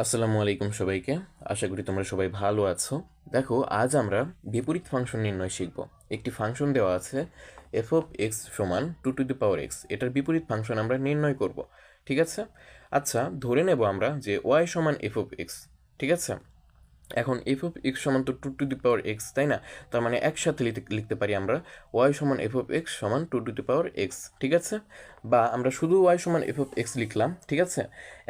আসসালামু আলাইকুম সবাইকে। আশা করি তোমরা সবাই ভালো আছো। দেখো, আজ আমরা বিপরীত ফাংশন নির্ণয় শিখব। একটি ফাংশন দেওয়া আছে এফ অফ এক্স সমান 2 টু দি পাওয়ার এক্স, এটার বিপরীত ফাংশন আমরা নির্ণয় করব। ঠিক আছে? আচ্ছা, ধরে নেব আমরা যে ওয়াই সমান এফ অফ এক্স। ঠিক আছে? এখন এফ অফ এক্স সমান তো 2 টু দি পাওয়ার এক্স, তাই না? তার মানে একসাথে লিখতে পারি আমরা ওয়াই সমান এফ অফ এক্স সমান 2 টু দি পাওয়ার এক্স। ঠিক আছে? বা আমরা শুধু ওয়াই সমান এফ অফ এক্স লিখলাম। ঠিক আছে?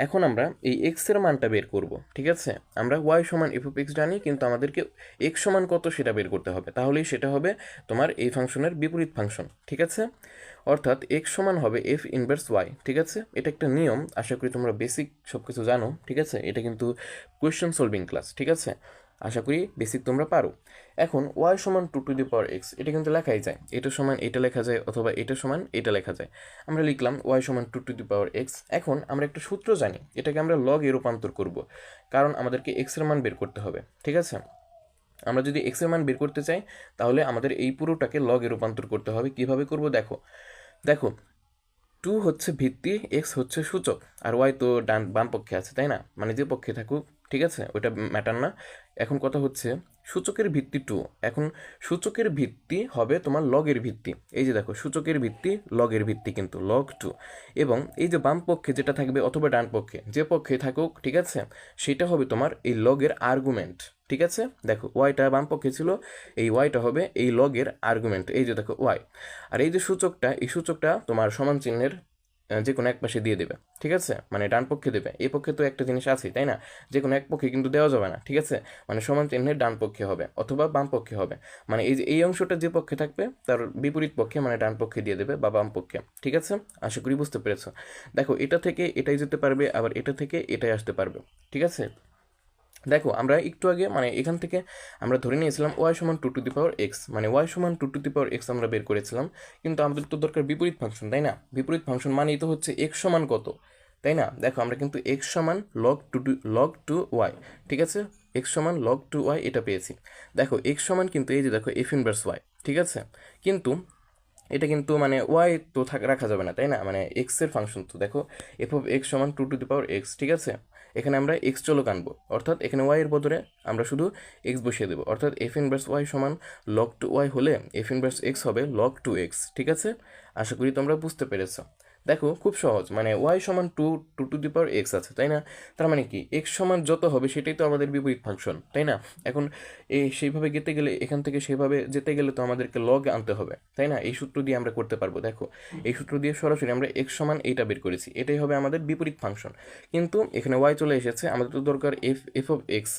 এখন আমরা এই এক্সের মানটা বের করব। ঠিক আছে? আমরা ওয়াই সমান এফ অফ এক্স জানি, কিন্তু আমাদেরকে এক্স সমান কত সেটা বের করতে হবে, তাহলেই সেটা হবে তোমার এই ফাংশনের বিপরীত ফাংশন। ঠিক আছে? অর্থাৎ এক্স সমান হবে এফ ইনভার্স ওয়াই। ঠিক আছে? এটা একটা নিয়ম, আশা করি তোমরা বেসিক সব কিছু জানো। ঠিক আছে? এটা কিন্তু কোয়েশ্চেন সলভিং ক্লাস। ঠিক আছে? আশা করি বেসিক তোমরা পারো। এখন ওয়াই সমান 2 টু দি পাওয়ার এক্স, এটা কিন্তু লেখাই যায়, এটা সমান এটা লেখা যায়, অথবা এটা সমান এটা লেখা যায়। আমরা লিখলাম ওয়াই সমান 2 টু দি পাওয়ার এক্স। এখন আমরা একটা সূত্র জানি, এটাকে আমরা লগ এ রূপান্তর করব, কারণ আমাদেরকে এক্সের মান বের করতে হবে। ঠিক আছে? আমরা যদি এক্সের মান বের করতে চাই, তাহলে আমাদের এই পুরোটাকে লগ এ রূপান্তর করতে হবে। কিভাবে করব দেখো। দেখো, 2 হচ্ছে ভিত্তি, এক্স হচ্ছে সূচক, আর ওয়াই তো বাম পক্ষে আছে, তাই না? মানে যে পক্ষে থাকুক, ঠিক আছে, ওইটা ম্যাটার না। এখন কথা হচ্ছে সূচকের ভিত্তি 2। এখন সূচকের ভিত্তি হবে তোমার লগের ভিত্তি। এই যে দেখো, সূচকের ভিত্তি লগের ভিত্তি কিন্তু log 2। এবং এই যে বাম পক্ষে যেটা থাকবে, অথবা ডান পক্ষে যে পক্ষে থাকুক, ঠিক আছে, সেটা হবে তোমার এই লগের আর্গুমেন্ট। ঠিক আছে? দেখো, ওয়াইটা বাম পক্ষে ছিল, এই ওয়াইটা হবে এই লগের আর্গুমেন্ট। এই যে দেখো ওয়াই। আর এই যে সূচকটা, এই সূচকটা তোমার সমান চিহ্নের যে কোনো এক পাশে দিয়ে দেবে। ঠিক আছে? মানে ডান পক্ষে দেবে, এই পক্ষে তো একটা জিনিস আছে, তাই না? যে কোনো এক পক্ষে কিন্তু দেওয়া যাবে না। ঠিক আছে? মানে সমান চিহ্নের ডান পক্ষে হবে অথবা বাম পক্ষে হবে। মানে এই যে এই অংশটা যে পক্ষে থাকবে তার বিপরীত পক্ষে, মানে ডান পক্ষে দিয়ে দেবে বা বাম পক্ষে। ঠিক আছে? আশা করি বুঝতে পেরেছো। দেখো, এটা থেকে এটাই যেতে পারবে, আবার এটা থেকে এটাই আসতে পারবে। ঠিক আছে? দেখো, আমরা একটু আগে মানে এখান থেকে আমরা ধরে নিয়েছিলাম ওয়াই সমান 2 টু দি পাওয়ার এক্স, মানে ওয়াই সমান 2 টু দি পাওয়ার এক্স আমরা বের করেছিলাম। কিন্তু আমাদের তো দরকার বিপরীত ফাংশন, তাই না? বিপরীত ফাংশন মানেই তো হচ্ছে এক্স সমান কত, তাই না? দেখো, আমরা কিন্তু এক্স সমান লগ টু ওয়াই। ঠিক আছে? এক্স সমান log 2y এটা পেয়েছি। দেখো, এক্স সমান কিন্তু এই যে দেখো এফ ইনভার্স ওয়াই। ঠিক আছে? কিন্তু এটা কিন্তু মানে ওয়াই তো রাখা যাবে না, তাই না? মানে এক্স এর ফাংশন তো। দেখো, এফ অফ এক্স সমান 2 টু দি পাওয়ার এক্স। ঠিক আছে? এখানে আমরা এক্স চলক আনবো, অর্থাৎ এখানে ওয়াই এর বদলে আমরা শুধু এক্স বসিয়ে দেবো। অর্থাৎ এফ ইনভার্স ওয়াই সমান log 2y হলে এফ ইনভার্স এক্স হবে log 2x। ঠিক আছে? আশা করি তোমরা বুঝতে পেরেছো। দেখো, খুব সহজ, মানে ওয়াই সমান 2 টু দি পাওয়ার এক্স আছে, তাই না? তার মানে কি, এক্স সমান যত হবে সেটাই তো আমাদের বিপরীত ফাংশন, তাই না? এখন এই সেইভাবে যেতে গেলে, এখান থেকে সেভাবে যেতে গেলে তো আমাদেরকে লগ আনতে হবে, তাই না? এই সূত্র দিয়ে আমরা করতে পারবো। দেখো, এই সূত্র দিয়ে সরাসরি আমরা এক্স সমান এইটা বের করেছি, এটাই হবে আমাদের বিপরীত ফাংশন। কিন্তু এখানে ওয়াই চলে এসেছে, আমাদের তো দরকার এফ এফ অফ এক্স।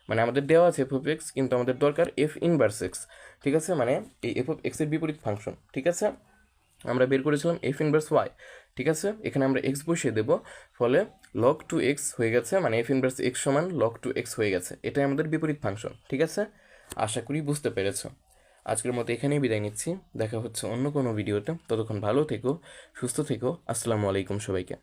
মানে আমাদের দেওয়া আছে এফ অফ এক্স, কিন্তু আমাদের দরকার এফ ইনভার্স এক্স। ঠিক আছে? মানে এই এফ অফ এক্স এর বিপরীত ফাংশন। ঠিক আছে? আমরা বের করেছিলাম এফ ইনভার্স ওয়াই। ঠিক আছে? এখানে আমরা এক্স বসিয়ে দেবো, ফলে log 2x হয়ে গেছে, মানে এফ ইনভার্স এক্স সমান log 2x হয়ে গেছে। এটাই আমাদের বিপরীত ফাংশন। ঠিক আছে? আশা করি বুঝতে পেরেছো। আজকের মতো এখানেই বিদায় নিচ্ছি, দেখা হচ্ছে অন্য কোনো ভিডিওতে। ততক্ষণ ভালো থেকো, সুস্থ থেকো। আসসালামু আলাইকুম সবাইকে।